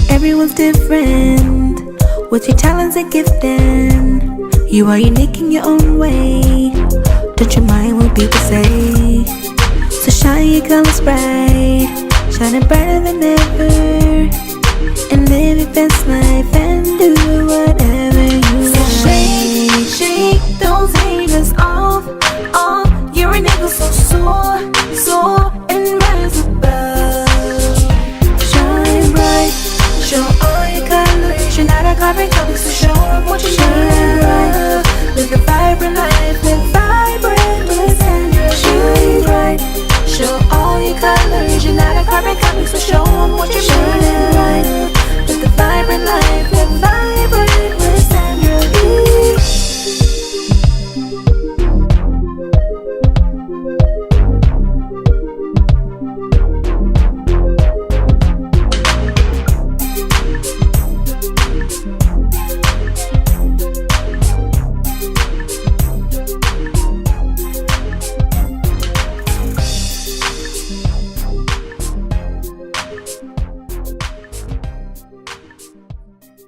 Everyone's different. What's your talents and gifting? You are unique in your own way. Don't you mind what people say? So shine your colors bright, shining brighter than ever, and live your best life and do whatever you want. So shake those haters off. You're an eagle so soar and rise above. Shine bright, show all your colors. You're not a carbon copy, so show them what you got. Live a vibrant life, live vibrant with Sandra. Shine bright, show all your colors. You're not a carbon copy, so show them what you got. Live a vibrant life, live vibrant with Sandra.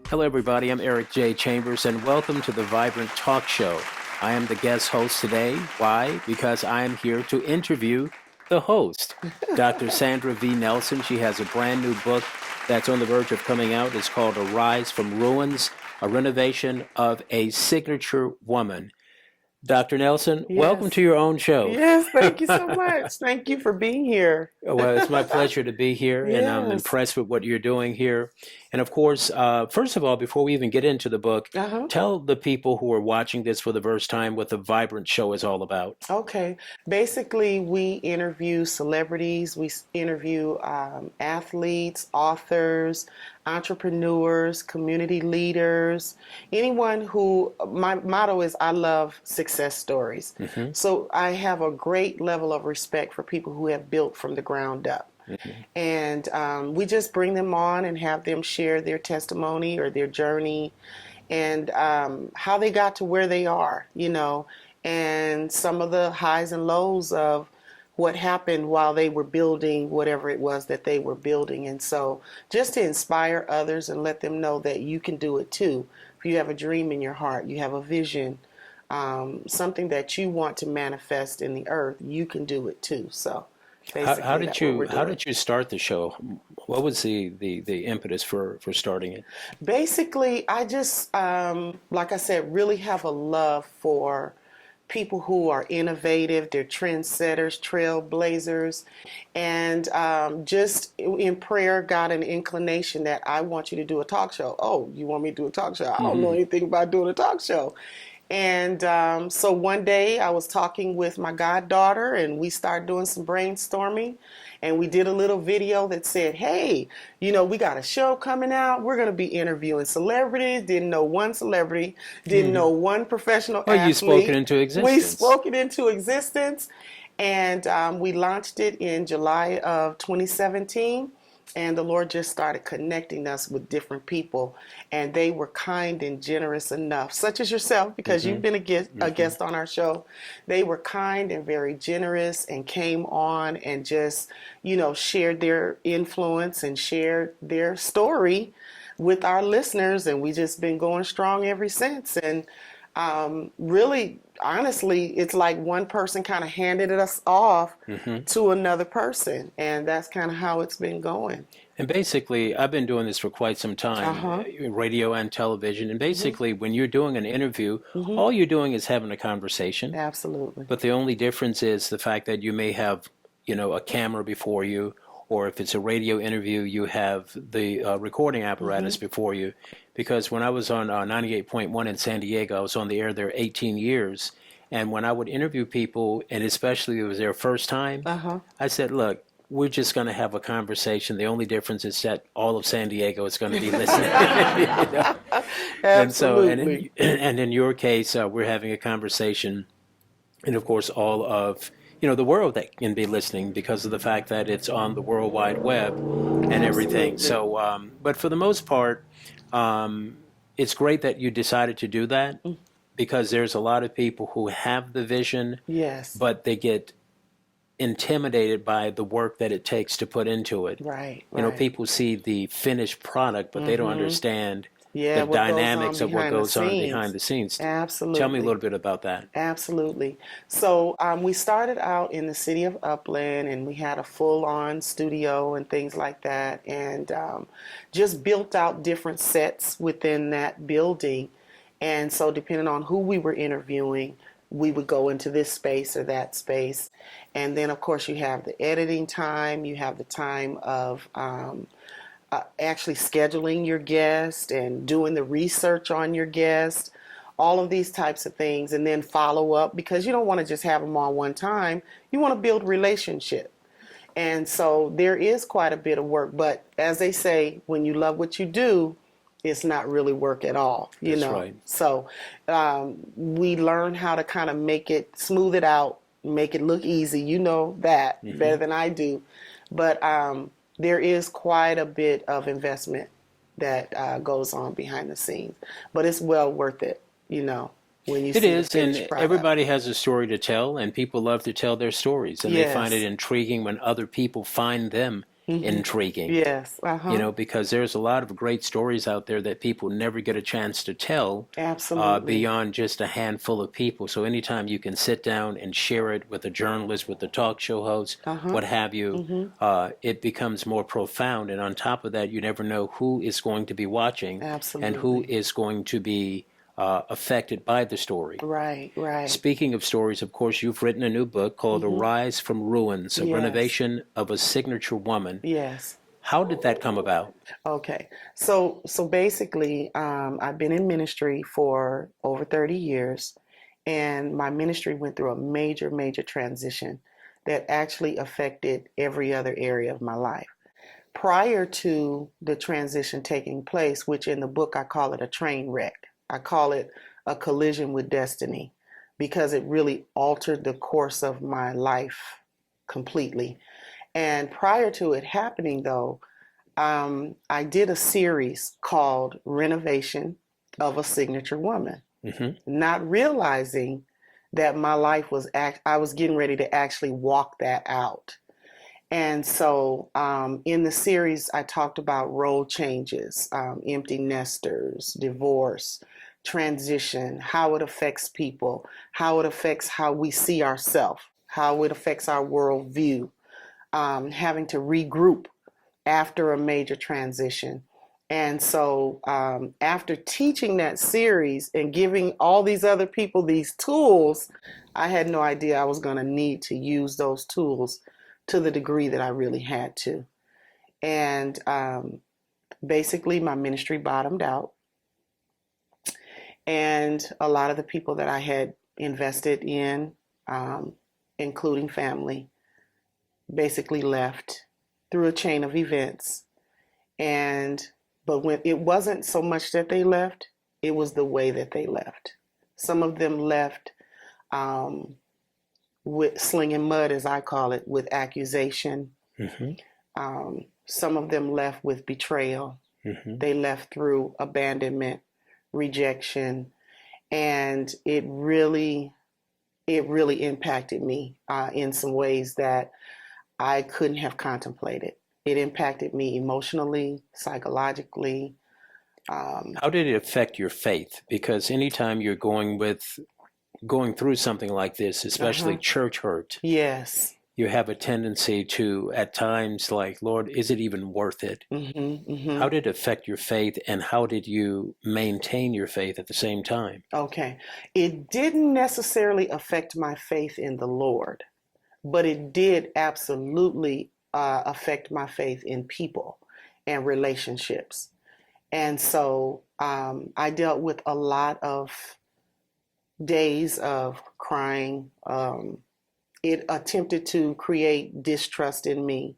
Hello, everybody. I'm Eric J. Chambers, and welcome to the Vibrant Talk Show. I am the guest host today. Why? Because I am here to interview the host, Dr. Sandra V. Nelson. She has a brand new book that's on the verge of coming out. It's called Arise from Ruins, a renovation of a signature woman. Dr. Nelson, Yes. Welcome to your own show. Yes, thank you so much. Thank you for being here. Well, it's my pleasure to be here, and I'm Yes. impressed with what you're doing here. And of course, first of all, before we even get into the book, tell the people who are watching this for the first time what the Vibrant Show is all about. Okay. Basically, we interview celebrities, we interview athletes, authors, entrepreneurs, community leaders, anyone who, my motto is I love success stories. So I have a great level of respect for people who have built from the ground up. And we just bring them on and have them share their testimony or their journey and how they got to where they are, you know, and some of the highs and lows of what happened while they were building whatever it was that they were building. And so just to inspire others and let them know that you can do it too. If you have a dream in your heart, you have a vision, something that you want to manifest in the earth, you can do it too. So How did you start the show? What was the impetus for starting it? Basically, I just, like I said, really have a love for people who are innovative, they're trendsetters, trailblazers, and just in prayer got an inclination that I want you to do a talk show. Oh, you want me to do a talk show? I don't know anything about doing a talk show. And so one day I was talking with my goddaughter and we started doing some brainstorming and we did a little video that said, hey, you know, we got a show coming out. We're going to be interviewing celebrities. Didn't know one celebrity, didn't know one professional athlete. You spoke it into existence. We spoke it into existence. And we launched it in July of 2017. And the Lord just started connecting us with different people. And they were kind and generous enough, such as yourself, because you've been a guest on our show. They were kind and very generous and came on and just, you know, shared their influence and shared their story with our listeners. And we just been going strong ever since. And really, honestly, it's like one person kind of handed us off to another person. And that's kind of how it's been going. And basically, I've been doing this for quite some time, radio and television. And basically, when you're doing an interview, all you're doing is having a conversation. Absolutely. But the only difference is the fact that you may have, you know, a camera before you, or if it's a radio interview, you have the recording apparatus before you. Because when I was on 98.1 in San Diego, I was on the air there 18 years. And when I would interview people, and especially it was their first time, I said, look, we're just going to have a conversation. The only difference is that all of San Diego is going to be listening. You know? Absolutely. And in your case, we're having a conversation. And of course, all of, you know, the world that can be listening because of the fact that it's on the World Wide Web and everything. So, but for the most part, it's great that you decided to do that because there's a lot of people who have the vision, Yes. but they get intimidated by the work that it takes to put into it. Right, You know, right. people see the finished product, but they don't understand Yeah, the what goes on dynamics of what behind the goes on behind scenes. the scenes. Tell me a Absolutely. little bit about that. Absolutely. So we started out in the city of Upland, and we had a full-on studio and things like that, and just built out different sets within that building. And so, depending on who we were interviewing, we would go into this space or that space. And then, of course, you have the editing time, you have the time of actually scheduling your guest and doing the research on your guest, all of these types of things, and then follow up, because you don't want to just have them on one time. You want to build relationship. And so there is quite a bit of work, but as they say, when you love what you do, it's not really work at all, you That's know. right. So we learn how to kind of make it, smooth it out, make it look easy. You know that better than I do. But there is quite a bit of investment that goes on behind the scenes. But it's well worth it, you know, when you It see the is, finished and product. everybody has a story to tell, and people love to tell their stories, and they find it Yes. intriguing when other people find them intriguing. Yes. You know, because there's a lot of great stories out there that people never get a chance to tell Absolutely. beyond just a handful of people. So anytime you can sit down and share it with a journalist, with a talk show host, what have you, it becomes more profound. And on top of that, you never know who is going to be watching and who Absolutely. is going to be affected by the story. Right, right. Speaking of stories, of course, you've written a new book called A Rise from Ruins, a Yes. renovation of a signature woman. Yes. How did that come about? Okay. So basically, I've been in ministry for over 30 years, and my ministry went through a major, major transition that actually affected every other area of my life. Prior to the transition taking place, which in the book I call it a train wreck, I call it a collision with destiny, because it really altered the course of my life completely. And prior to it happening, though, I did a series called Renovation of a Signature Woman, not realizing that my life was I was getting ready to actually walk that out. And so in the series, I talked about role changes, empty nesters, divorce, transition, how it affects people, how it affects how we see ourselves, how it affects our worldview, having to regroup after a major transition. And so after teaching that series and giving all these other people these tools, I had no idea I was going to need to use those tools to the degree that I really had to. And basically my ministry bottomed out. And a lot of the people that I had invested in, including family, basically left through a chain of events. But when it wasn't so much that they left, it was the way that they left. Some of them left with slinging mud, as I call it, with accusation. Some of them left with betrayal. They left through abandonment, rejection, and it really impacted me in some ways that I couldn't have contemplated. It impacted me emotionally, psychologically. How did it affect your faith? Because anytime you're going through something like this, especially church hurt, Yes. you have a tendency to, at times, like, Lord, is it even worth it? How did it affect your faith, and how did you maintain your faith at the same time? Okay. It didn't necessarily affect my faith in the Lord, but it did absolutely affect my faith in people and relationships. And so I dealt with a lot of days of crying. It attempted to create distrust in me.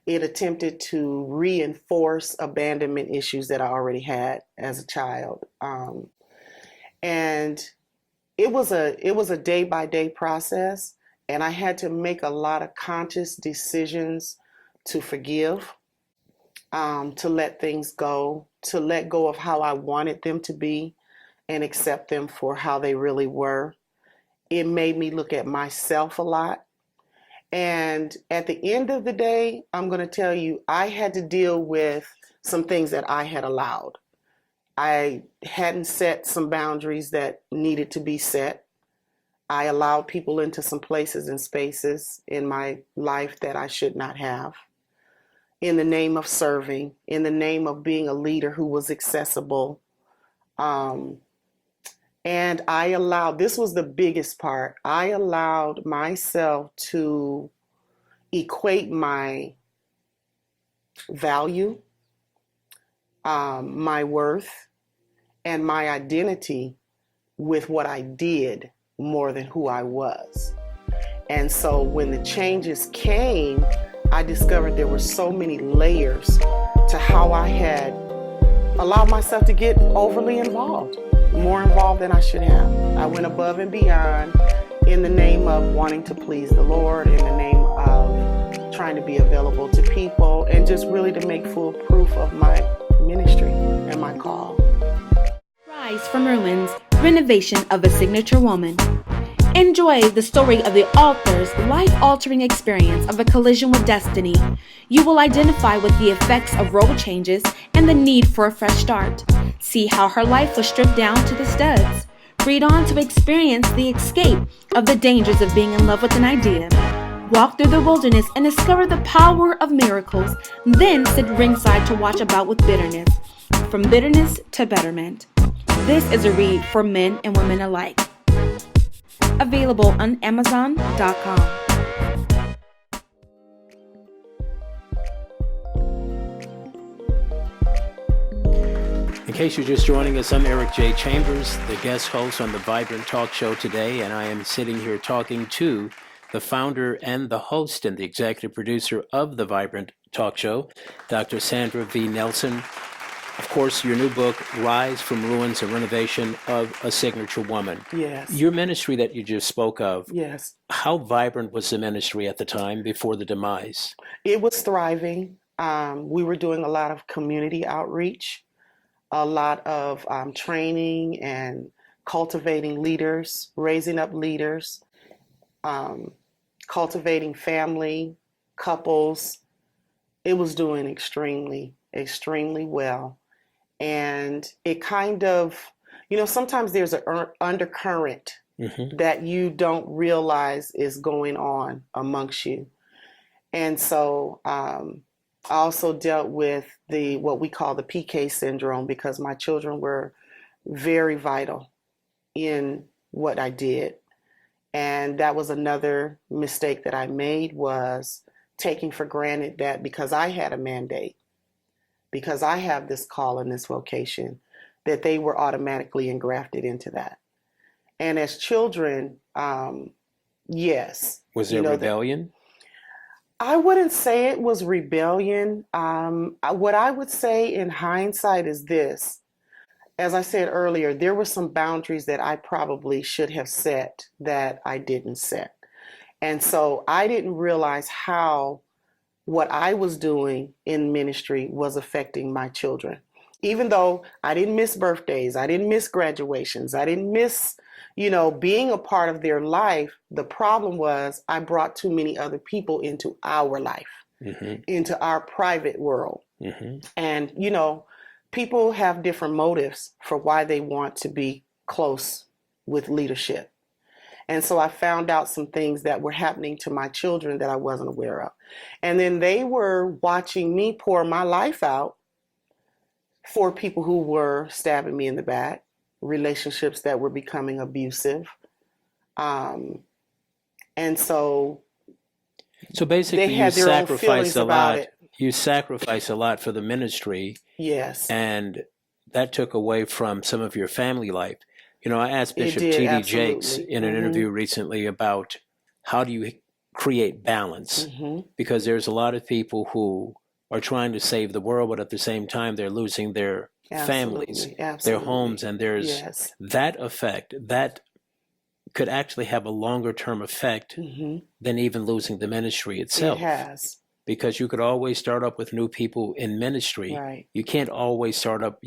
It attempted to reinforce abandonment issues that I already had as a child. And it was a day-by-day process. And I had to make a lot of conscious decisions to forgive, to let things go, to let go of how I wanted them to be and accept them for how they really were. It made me look at myself a lot. And at the end of the day, I'm going to tell you, I had to deal with some things that I had allowed. I hadn't set some boundaries that needed to be set. I allowed people into some places and spaces in my life that I should not have. In the name of serving, in the name of being a leader who was accessible. And I allowed, this was the biggest part, I allowed myself to equate my value, my worth, and my identity with what I did more than who I was. And so when the changes came, I discovered there were so many layers to how I had allowed myself to get overly involved, more involved than I should have. I went above and beyond in the name of wanting to please the Lord, in the name of trying to be available to people, and just really to make full proof of my ministry and my call. Rise from Ruins, renovation of a signature woman. Enjoy the story of the author's life-altering experience of a collision with destiny. You will identify with the effects of role changes and the need for a fresh start. See how her life was stripped down to the studs. Read on to experience the escape of the dangers of being in love with an idea. Walk through the wilderness and discover the power of miracles. Then sit ringside to watch about with bitterness. From bitterness to betterment. This is a read for men and women alike. Available on Amazon.com. In case you're just joining us, I'm Eric J. Chambers, the guest host on the Vibrant Talk Show today, and I am sitting here talking to the founder and the host and the executive producer of the Vibrant Talk Show, Dr. Sandra V. Nelson. Of course, your new book, Rise from Ruins, a renovation of a signature woman. Yes. Your ministry that you just spoke of, Yes. how vibrant was the ministry at the time before the demise? It was thriving. We were doing a lot of community outreach, a lot of training and cultivating leaders, raising up leaders, cultivating family, couples. It was doing extremely, extremely well. And it kind of, sometimes there's an undercurrent that you don't realize is going on amongst you. And so I also dealt with what we call the PK syndrome, because my children were very vital in what I did. And that was another mistake that I made, was taking for granted that because I had a mandate, because I have this call and this vocation, that they were automatically engrafted into that. And as children, yes. Was there rebellion? I wouldn't say it was rebellion. What I would say in hindsight is this. As I said earlier, there were some boundaries that I probably should have set that I didn't set. And so I didn't realize how what I was doing in ministry was affecting my children. Even though I didn't miss birthdays, I didn't miss graduations, I didn't miss, being a part of their life, the problem was I brought too many other people into our life, into our private world. And, people have different motives for why they want to be close with leadership. And so I found out some things that were happening to my children that I wasn't aware of. And then they were watching me pour my life out for people who were stabbing me in the back, relationships that were becoming abusive. And so basically they had you their own sacrifice feelings a about lot. it. You sacrifice a lot for the ministry. Yes. And that took away from some of your family life. I asked It Bishop did, T.D. Jakes absolutely. in an interview recently about how do you create balance? Because there's a lot of people who are trying to save the world, but at the same time, they're losing their families, their homes, and there's that effect that could actually have a longer term effect than even losing the ministry itself. It has. Because you could always start up with new people in ministry. Right. You can't start up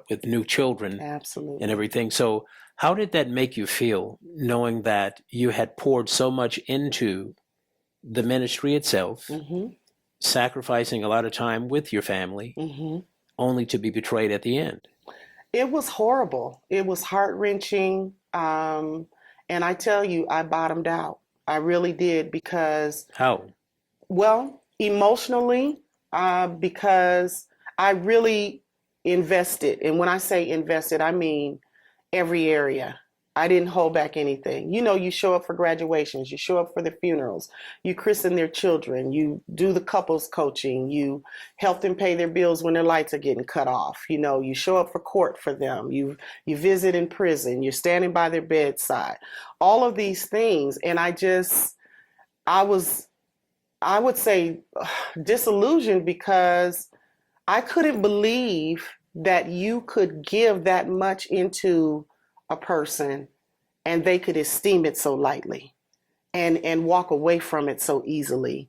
with new children. Absolutely. And everything. So how did that make you feel, knowing that you had poured so much into the ministry itself, Mm-hmm. sacrificing a lot of time with your family, Mm-hmm. only to be betrayed at the end. It was horrible. It was heart-wrenching. And I tell you, I bottomed out. I really did because, How? well, emotionally, because I really invested. And when I say invested, I mean every area. I didn't hold back anything. You know, you show up for graduations, you show up for the funerals, you christen their children, you do the couples coaching, you help them pay their bills when their lights are getting cut off. You know, you show up for court for them, you visit in prison, you're standing by their bedside. All of these things. And I was, I would say, disillusioned because I couldn't believe that you could give that much into a person and they could esteem it so lightly and walk away from it so easily.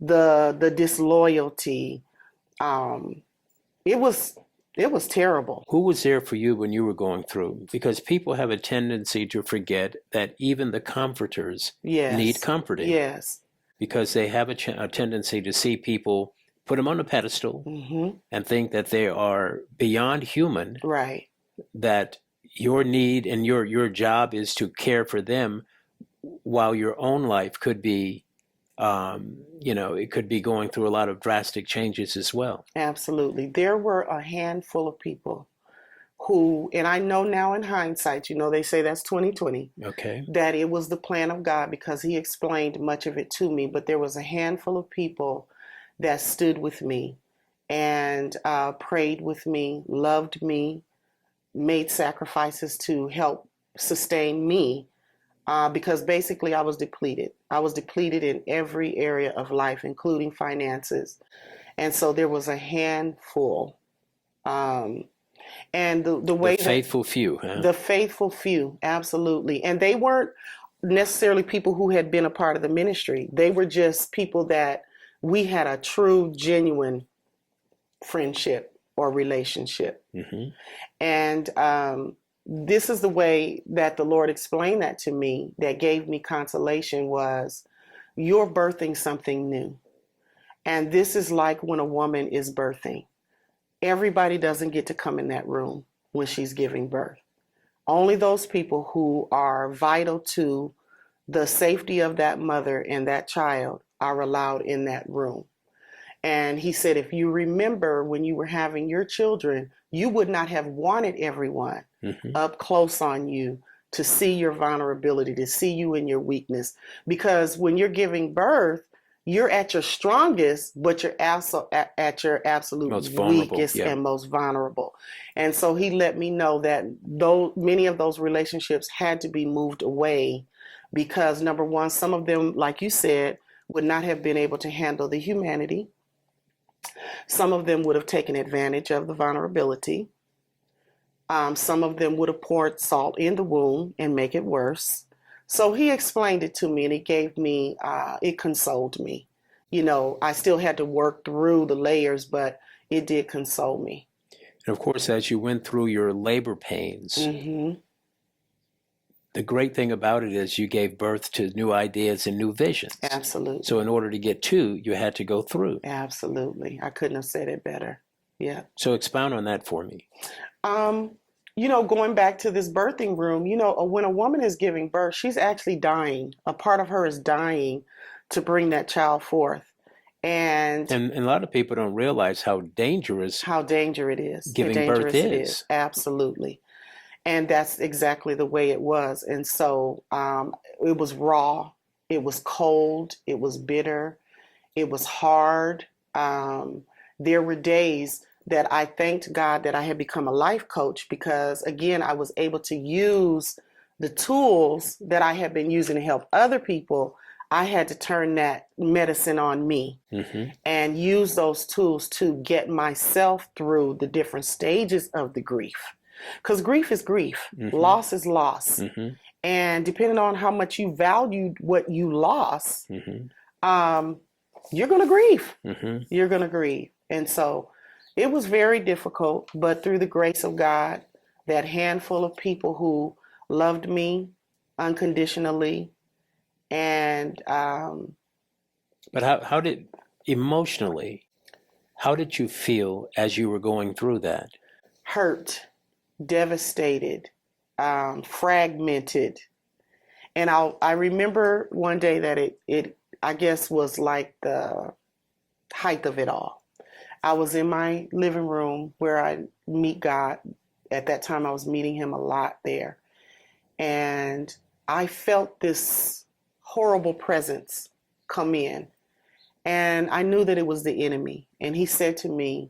The disloyalty, um, it was terrible. Who was there for you when you were going through? Because people have a tendency to forget that even the comforters Yes. need comforting. Yes. Because they have a tendency to see people, put them on a pedestal, Mm-hmm. and think that they are beyond human, Right. that your need and your job is to care for them, while your own life could be, it could be going through a lot of drastic changes as well. Absolutely. There were a handful of people who, and I know now in hindsight, you know, they say that's 2020, Okay. that it was the plan of God because he explained much of it to me. But there was a handful of people that stood with me and prayed with me, loved me, made sacrifices to help sustain me because basically I was depleted. I was depleted in every area of life, including finances. And so there was a handful. And the way The faithful few. Huh? the faithful few, absolutely. And they weren't necessarily people who had been a part of the ministry. They were just people that we had a true, genuine friendship or relationship. Mm-hmm. And this is the way that the Lord explained that to me, that gave me consolation, was you're birthing something new. And this is like when a woman is birthing. Everybody doesn't get to come in that room when she's giving birth. Only those people who are vital to the safety of that mother and that child are allowed in that room. And he said, if you remember when you were having your children, you would not have wanted everyone Mm-hmm. up close on you to see your vulnerability, to see you in your weakness. Because when you're giving birth, you're at your strongest, but you're also at your absolute Most vulnerable, weakest yeah. and most vulnerable. And so he let me know that though many of those relationships had to be moved away because, number one, some of them, like you said, would not have been able to handle the humanity. Some of them would have taken advantage of the vulnerability. Some of them would have poured salt in the wound and make it worse. So he explained it to me, and it gave me, it consoled me. You know, I still had to work through the layers, but it did console me. And of course, as you went through your labor pains, Mm-hmm. the great thing about it is you gave birth to new ideas and new visions. Absolutely. So in order to get to, you had to go through. Absolutely. I couldn't have said it better. Yeah. So expound on that for me. You know, going back to this birthing room, you know, when a woman is giving birth, she's actually dying. A part of her is dying to bring that child forth. And a lot of people don't realize how dangerous how dangerous it is. giving how dangerous birth it is. Absolutely. And that's exactly the way it was. And so it was raw. It was cold. It was bitter. It was hard. There were days that I thanked God that I had become a life coach because, again, I was able to use the tools that I had been using to help other people. I had to turn that medicine on me Mm-hmm. and use those tools to get myself through the different stages of the grief. Because grief is grief. Mm-hmm. Loss is loss. Mm-hmm. And depending on how much you valued what you lost, Mm-hmm. You're going to grieve. Mm-hmm. You're going to grieve. And so it was very difficult, but through the grace of God, that handful of people who loved me unconditionally and But how did, emotionally, how did you feel as you were going through that? Hurt, devastated, fragmented. And I remember one day that it I guess was like the height of it all. I was in my living room where I meet God. At that time, I was meeting him a lot there. And I felt this horrible presence come in. And I knew that it was the enemy. And he said to me,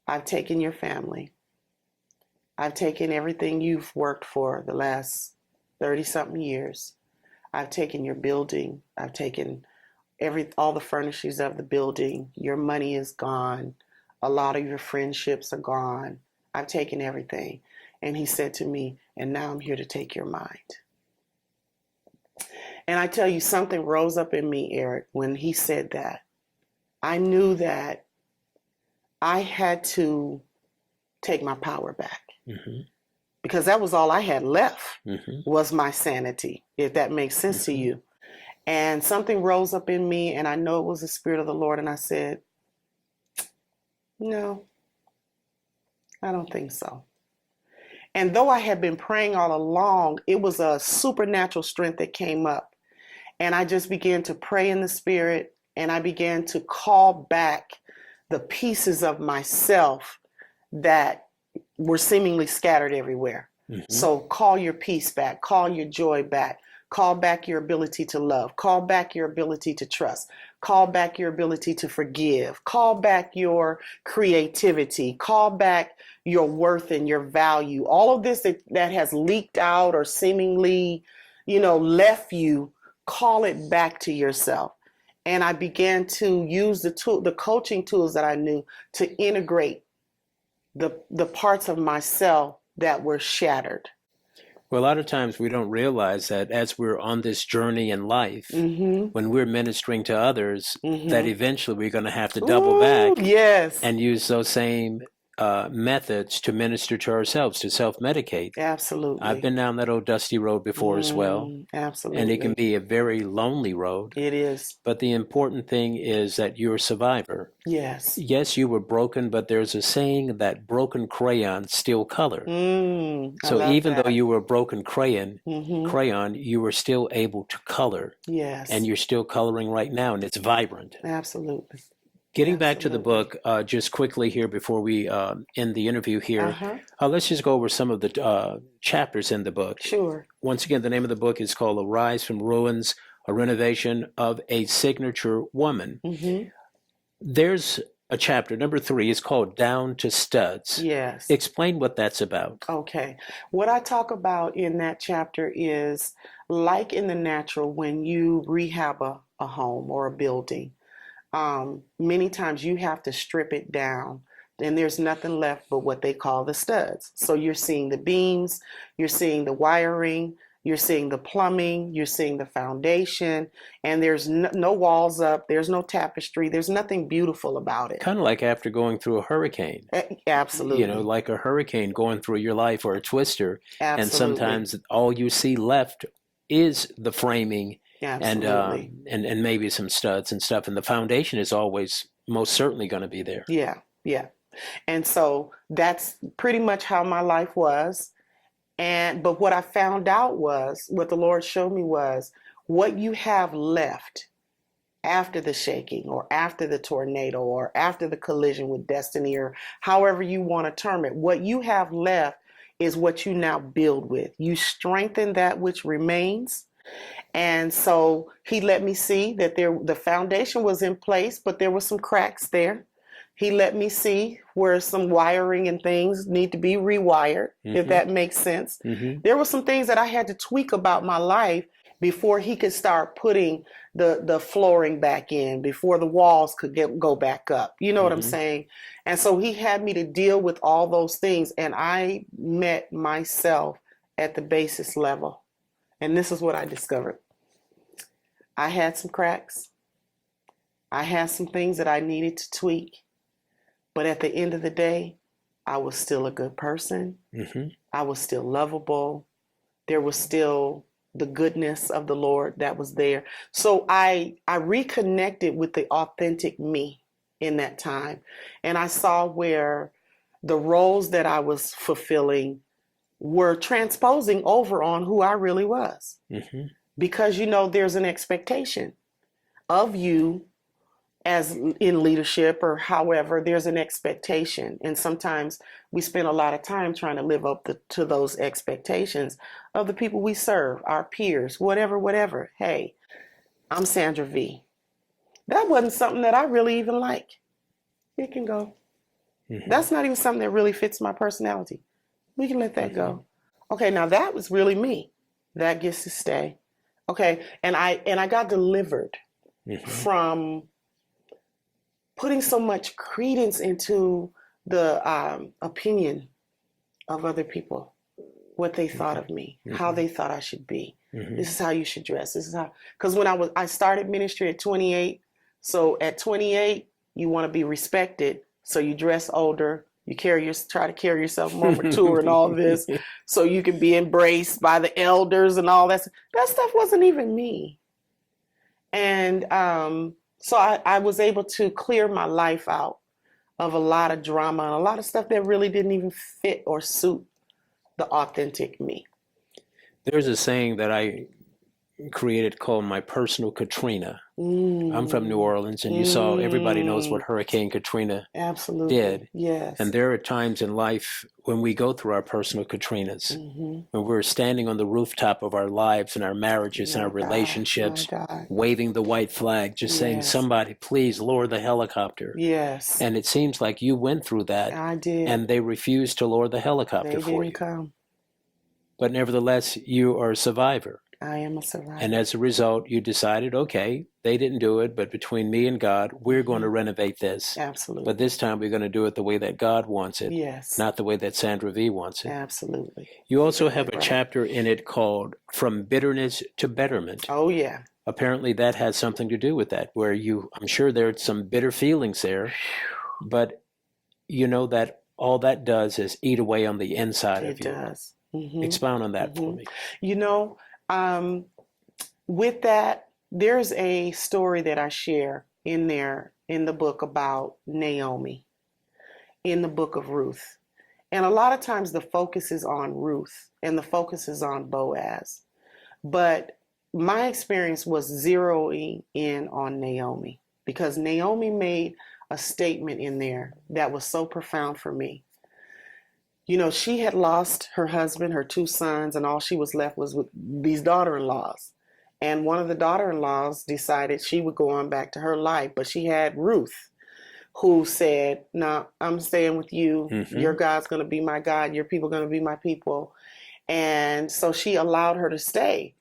I've taken your family. I've taken everything you've worked for the last 30-something years. I've taken your building. I've taken all the furnishings of the building. Your money is gone. A lot of your friendships are gone. I've taken everything. And he said to me, and now I'm here to take your mind. And I tell you, something rose up in me, Eric, when he said that. I knew that I had to take my power back. Mm-hmm. Because that was all I had left, was my sanity, if that makes sense to you. And something rose up in me, and I know it was the Spirit of the Lord, and I said, no, I don't think so. And though I had been praying all along, it was a supernatural strength that came up. And I just began to pray in the Spirit, and I began to call back the pieces of myself that were seemingly scattered everywhere. Mm-hmm. So call your peace back, call your joy back, call back your ability to love, call back your ability to trust, call back your ability to forgive, call back your creativity, call back your worth and your value. All of this that has leaked out or seemingly, left you, call it back to yourself. And I began to use the coaching tools that I knew to integrate the parts of myself that were shattered. Well, a lot of times we don't realize that as we're on this journey in life, when we're ministering to others, that eventually we're going to have to double back and use those same methods to minister to ourselves, to self-medicate. Absolutely. I've been down that old dusty road before as well. Absolutely. And it can be a very lonely road. It is. But the important thing is that you're a survivor. Yes. Yes, you were broken, but there's a saying that broken crayons still color. So even though you were a broken crayon, you were still able to color. Yes. And you're still coloring right now, and it's vibrant. Absolutely. Getting back to the book, just quickly here before we end the interview here, let's just go over some of the chapters in the book. Sure. Once again, the name of the book is called Arise from Ruins, a Renovation of a Signature Woman. There's a chapter, number 3, is called Down to Studs. Yes. Explain what that's about. Okay. What I talk about in that chapter is, like in the natural, when you rehab a home or a building, many times you have to strip it down and there's nothing left but what they call the studs. So you're seeing the beams, you're seeing the wiring, you're seeing the plumbing, you're seeing the foundation, and there's no walls up, there's no tapestry, there's nothing beautiful about it. Kind of like after going through a hurricane. Absolutely. Like a hurricane going through your life, or a twister. Absolutely. And sometimes all you see left is the framing. Absolutely. And maybe some studs and stuff, and the foundation is always most certainly going to be there. Yeah. And so that's pretty much how my life was. But what I found out was, what the Lord showed me was, what you have left after the shaking, or after the tornado, or after the collision with destiny, or however you want to term it, what you have left is what you now build with. You strengthen that which remains. And so he let me see that the foundation was in place, but there were some cracks there. He let me see where some wiring and things need to be rewired, if that makes sense. There were some things that I had to tweak about my life before he could start putting the flooring back in, before the walls could go back up. You know what I'm saying? And so he had me to deal with all those things. And I met myself at the basis level. And this is what I discovered. I had some cracks. I had some things that I needed to tweak. But at the end of the day, I was still a good person. I was still lovable. There was still the goodness of the Lord that was there. So I reconnected with the authentic me in that time. And I saw where the roles that I was fulfilling were transposing over on who I really was. Mm-hmm. Because, there's an expectation of you as in leadership or however, there's an expectation. And sometimes we spend a lot of time trying to live up to those expectations of the people we serve, our peers, whatever. Hey, I'm Sandra V. That wasn't something that I really even like. It can go. Mm-hmm. That's not even something that really fits my personality. We can let that go. Okay, now that was really me. That gets to stay. Okay, and I got delivered from putting so much credence into the opinion of other people, what they thought of me, how they thought I should be. This is how you should dress. This is how, because when I started ministry at 28. So at 28, you want to be respected. So you dress older. You try to carry yourself more mature and all this, so you can be embraced by the elders and all that. That stuff wasn't even me. And so I was able to clear my life out of a lot of drama and a lot of stuff that really didn't even fit or suit the authentic me. There's a saying that I created called my personal Katrina. I'm from New Orleans, and you saw, everybody knows what Hurricane Katrina absolutely did. Yes. And there are times in life when we go through our personal Katrinas, when we're standing on the rooftop of our lives and our marriages and our relationships, waving the white flag, just saying, somebody, please lower the helicopter. Yes. And it seems like you went through that. I did. And they refused to lower the helicopter they for didn't you. Come. But nevertheless, you are a survivor. I am a survivor. And as a result, you decided, okay, they didn't do it, but between me and God, we're going to renovate this. Absolutely. But this time we're going to do it the way that God wants it. Yes. Not the way that Sandra V wants it. Absolutely. You also have a chapter in it called From Bitterness to Betterment. Oh, yeah. Apparently that has something to do with that, where I'm sure there's some bitter feelings there, but you know that all that does is eat away on the inside of you. It does. Expound on that for me. With that, there's a story that I share in there in the book about Naomi, in the book of Ruth. And a lot of times the focus is on Ruth and the focus is on Boaz. But my experience was zeroing in on Naomi, because Naomi made a statement in there that was so profound for me. She had lost her husband, her 2 sons, and all she was left was with these daughter-in-laws. And one of the daughter-in-laws decided she would go on back to her life. But she had Ruth, who said, no, I'm staying with you. Your God's going to be my God. Your people are going to be my people. And so she allowed her to stay.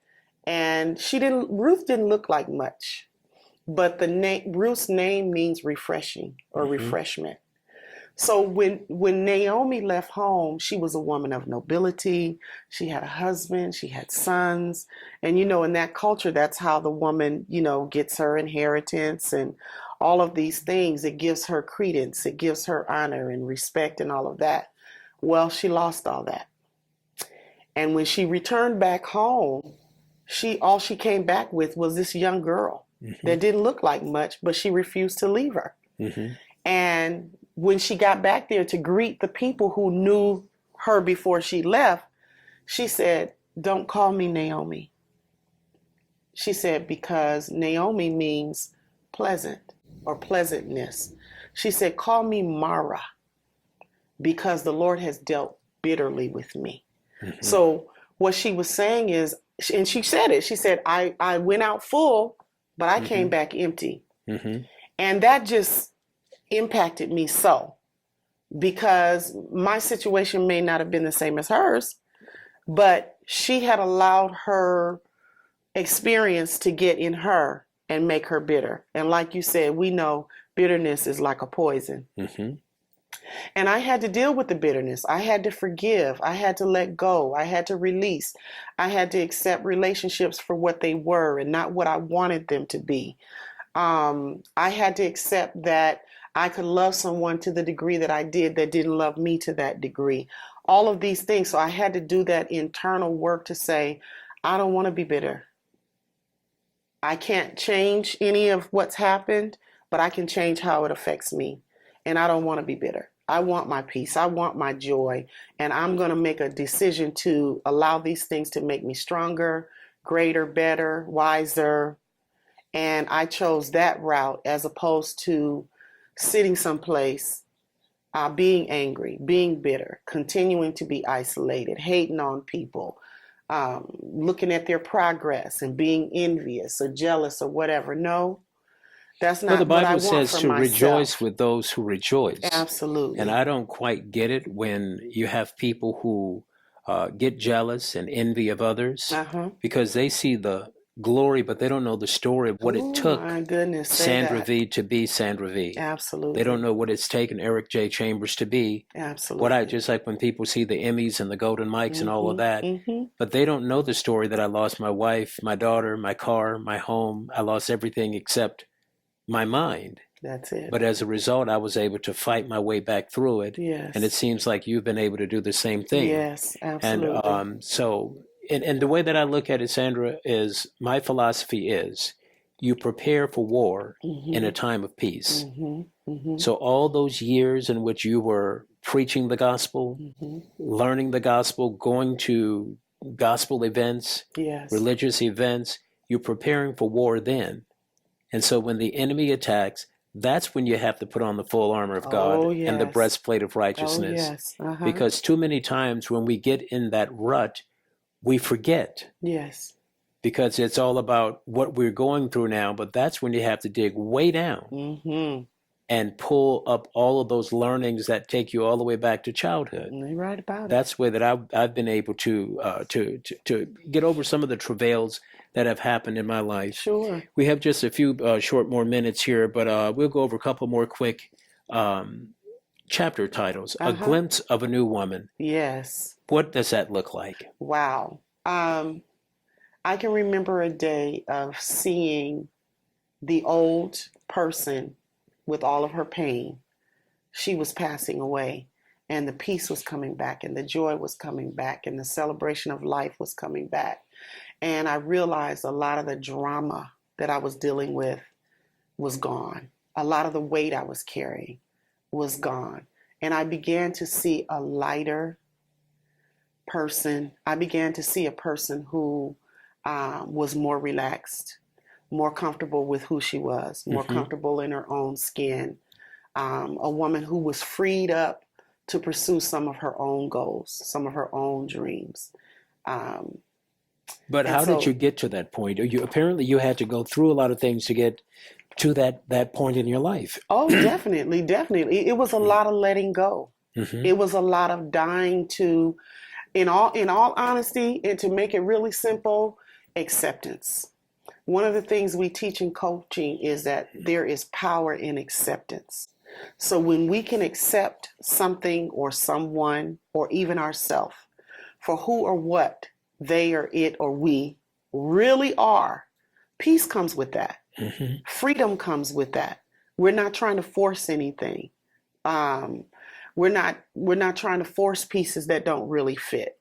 And Ruth didn't look like much. But Ruth's name means refreshing or refreshment. So when Naomi left home, she was a woman of nobility. She had a husband, she had sons. And, in that culture, that's how the woman, gets her inheritance and all of these things. It gives her credence. It gives her honor and respect and all of that. Well, she lost all that. And when she returned back home, all she came back with was this young girl that didn't look like much, but she refused to leave her. And when she got back there to greet the people who knew her before she left, she said, don't call me Naomi. She said, because Naomi means pleasant or pleasantness. She said, call me Mara, because the Lord has dealt bitterly with me. So what she was saying is, and she said it, she said, I went out full, but I came back empty. And that just impacted me so, because my situation may not have been the same as hers, but she had allowed her experience to get in her and make her bitter. And like you said, we know bitterness is like a poison. And I had to deal with the bitterness. I had to forgive. I had to let go. I had to release. I had to accept relationships for what they were and not what I wanted them to be. I had to accept that I could love someone to the degree that I did that didn't love me to that degree. All of these things. So I had to do that internal work to say, I don't want to be bitter. I can't change any of what's happened, but I can change how it affects me. And I don't want to be bitter. I want my peace. I want my joy. And I'm going to make a decision to allow these things to make me stronger, greater, better, wiser. And I chose that route as opposed to sitting someplace, being angry, being bitter, continuing to be isolated, hating on people, looking at their progress and being envious or jealous or whatever. No, that's Well, not the what I Bible want says for to rejoice myself. with those who rejoice. Absolutely. And I don't quite get it when you have people who get jealous and envy of others Uh-huh. because they see the glory, but they don't know the story of what it Oh, took my goodness. Say Sandra that. V to be Sandra V. Absolutely. They don't know what it's taken Eric J. Chambers to be. Absolutely. Just like when people see the Emmys and the Golden Mics and all of that, Mm-hmm. but they don't know the story that I lost my wife, my daughter, my car, my home. I lost everything except my mind. That's it. But as a result, I was able to fight my way back through it. Yes. And it seems like you've been able to do the same thing. Yes, absolutely. And the way that I look at it, Sandra, is my philosophy is you prepare for war in a time of peace. So all those years in which you were preaching the gospel, learning the gospel, going to gospel events, Yes. religious events, you're preparing for war then. And so when the enemy attacks, that's when you have to put on the full armor of God Oh, and the yes. breastplate of Oh, righteousness. yes. Uh-huh. Because too many times when we get in that rut, we forget Yes. because it's all about what we're going through now. But that's when you have to dig way down Mm-hmm. and pull up all of those learnings that take you all the way back to childhood. You're right about it. That's the way that I've been able to get over some of the travails that have happened in my life. Sure. We have just a few short more minutes here, but we'll go over a couple more quick chapter titles. A Glimpse of a New Woman. Yes. What does that look like? Wow. I can remember a day of seeing the old person with all of her pain. She was passing away, and the peace was coming back, and the joy was coming back, and the celebration of life was coming back. And I realized a lot of the drama that I was dealing with was gone. A lot of the weight I was carrying was gone. And I began to see a lighter person. I began to see a person who was more relaxed, more comfortable with who she was, more comfortable in her own skin. A woman who was freed up to pursue some of her own goals, some of her own dreams. But how did you get to that point? Apparently you had to go through a lot of things to get to that point in your life. Oh, definitely, definitely. It was a lot of letting go. It was a lot of dying to, in all honesty, and to make it really simple, acceptance. One of the things we teach in coaching is that there is power in acceptance. So when we can accept something or someone or even ourselves for who or what they or it or we really are, peace comes with that. Freedom comes with that. We're not trying to force anything. We're not trying to force pieces that don't really fit.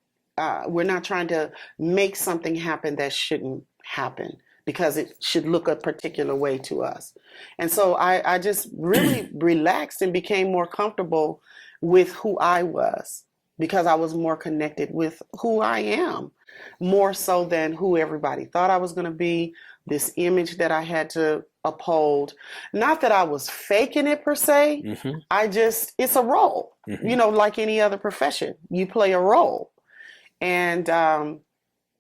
We're not trying to make something happen that shouldn't happen because it should look a particular way to us. And so I just really relaxed and became more comfortable with who I was because I was more connected with who I am, more so than who everybody thought I was going to be, this image that I had to uphold. Not that I was faking it per se. It's a role, like any other profession. You play a role. And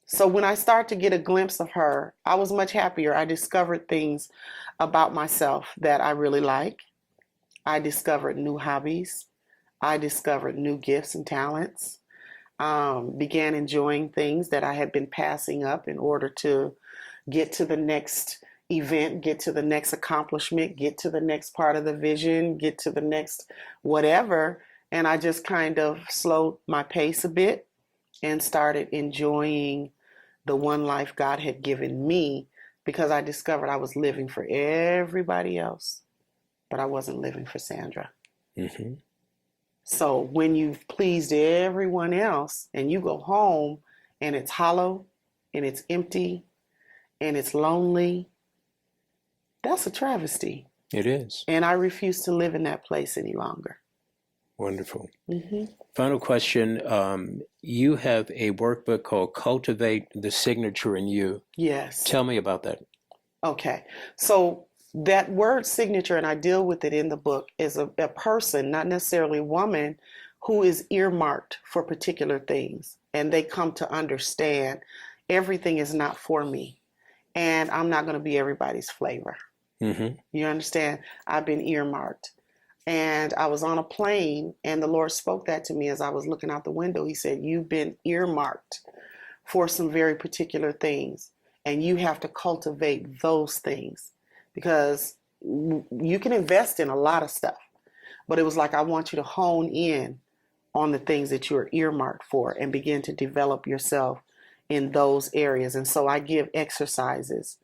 so when I started to get a glimpse of her, I was much happier. I discovered things about myself that I really like. I discovered new hobbies. I discovered new gifts and talents. Began enjoying things that I had been passing up in order to get to the next event, get to the next accomplishment, get to the next part of the vision, get to the next whatever. And I just kind of slowed my pace a bit and started enjoying the one life God had given me because I discovered I was living for everybody else, but I wasn't living for Sandra. So when you've pleased everyone else and you go home and it's hollow, and it's empty and it's lonely, that's a travesty. It is. And I refuse to live in that place any longer. Wonderful. Mm-hmm. Final question. You have a workbook called Cultivate the Signature in You. Yes. Tell me about that. Okay. So that word signature, and I deal with it in the book, is a person, not necessarily a woman, who is earmarked for particular things. And they come to understand everything is not for me. And I'm not going to be everybody's flavor. Mm-hmm. You understand? I've been earmarked. And I was on a plane, and the Lord spoke that to me as I was looking out the window. He said, you've been earmarked for some very particular things, and you have to cultivate those things, because you can invest in a lot of stuff. But it was like, I want you to hone in on the things that you're earmarked for and begin to develop yourself in those areas. And so I give exercises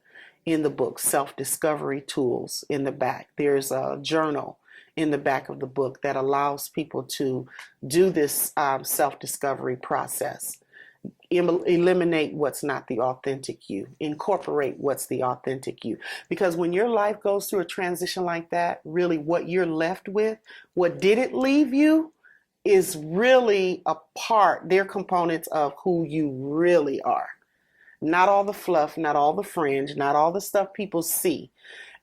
in the book, self-discovery tools in the back. There's a journal in the back of the book that allows people to do this self-discovery process. Eliminate what's not the authentic you. Incorporate what's the authentic you. Because when your life goes through a transition like that, really what you're left with, what didn't leave you, is really a part, they're components of who you really are. Not all the fluff, not all the fringe, not all the stuff people see.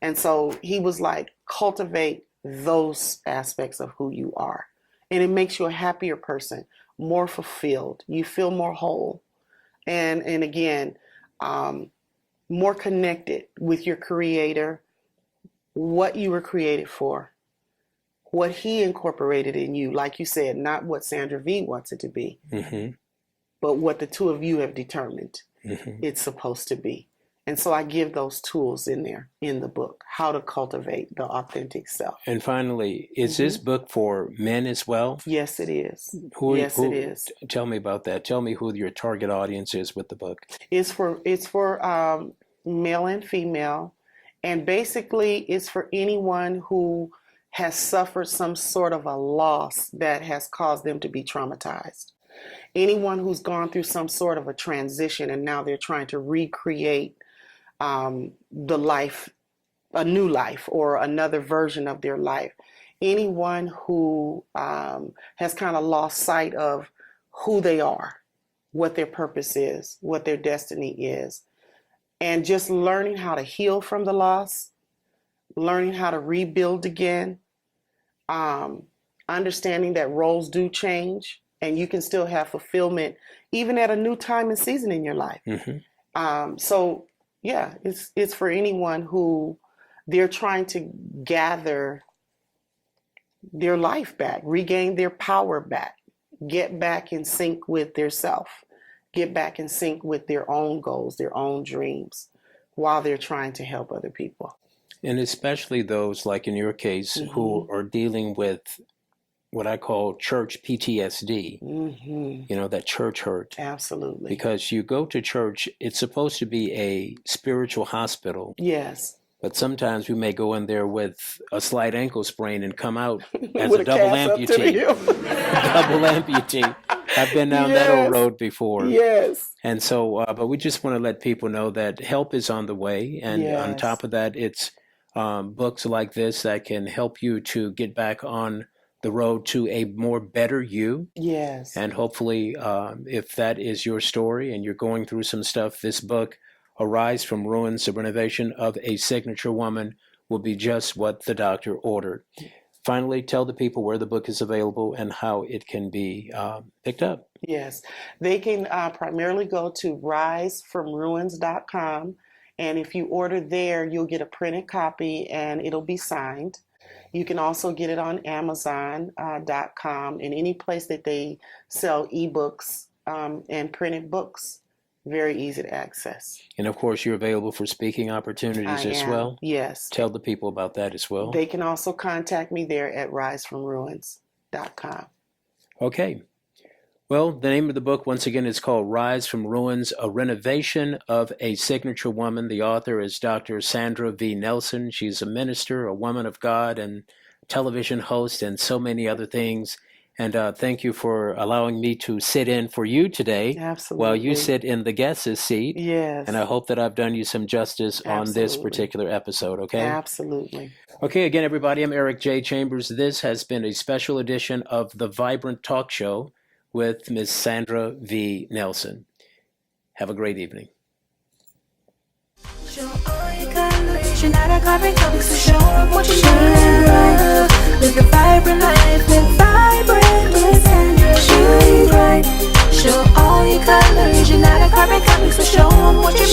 And so he was like, cultivate those aspects of who you are. And it makes you a happier person, more fulfilled. You feel more whole. And again, more connected with your creator, what you were created for, what he incorporated in you. Like you said, not what Sandra V wants it to be, Mm-hmm. but what the two of you have determined Mm-hmm. it's supposed to be. And so I give those tools in there in the book, how to cultivate the authentic self. And finally, is this book for men as well? Yes, it is. It is. Tell me about that. Tell me who your target audience is with the book. It's for male and female, and basically it's for anyone who has suffered some sort of a loss that has caused them to be traumatized. Anyone who's gone through some sort of a transition and now they're trying to recreate the life, a new life or another version of their life. Anyone who has kind of lost sight of who they are, what their purpose is, what their destiny is, and just learning how to heal from the loss, learning how to rebuild again, understanding that roles do change and you can still have fulfillment even at a new time and season in your life. Mm-hmm. So yeah, it's for anyone who they're trying to gather their life back, regain their power back, get back in sync with their self, get back in sync with their own goals, their own dreams, while they're trying to help other people. And especially those, like in your case, who are dealing with what I call church PTSD, you know, that church hurt. Absolutely. Because you go to church, it's supposed to be a spiritual hospital. Yes. But sometimes we may go in there with a slight ankle sprain and come out as With a double cast up to the amputee. hip. Double amputee. I've been down that old road before. Yes. And so, but we just want to let people know that help is on the way. And on top of that, it's books like this that can help you to get back on the road to a more better you. Yes. And hopefully, if that is your story and you're going through some stuff, this book, Arise from Ruins, the Renovation of a Signature Woman, will be just what the doctor ordered. Finally, tell the people where the book is available and how it can be picked up. Yes. They can primarily go to risefromruins.com. And if you order there, you'll get a printed copy and it'll be signed. You can also get it on Amazon.com and any place that they sell ebooks and printed books. Very easy to access. And of course, you're available for speaking opportunities as well. Yes. Tell the people about that as well. They can also contact me there at risefromruins.com. Okay. Well, the name of the book, once again, is called Rise from Ruins, A Renovation of a Signature Woman. The author is Dr. Sandra V. Nelson. She's a minister, a woman of God, and television host, and so many other things. And thank you for allowing me to sit in for you today while you Absolutely. sit in the guest's seat. Yes. And I hope that I've done you some justice on this Absolutely. particular episode, okay? Absolutely. Okay, again, everybody, I'm Eric J. Chambers. This has been a special edition of The Vibrant Talk Show with Ms. Sandra V. Nelson. Have a great evening. Show all your colors, you're not a carbon copy, so show them what you shine bright. Live the vibrant life, live vibrant with Sandra. Shine bright. Show all your colors, you're not a carbon copy, so show them what you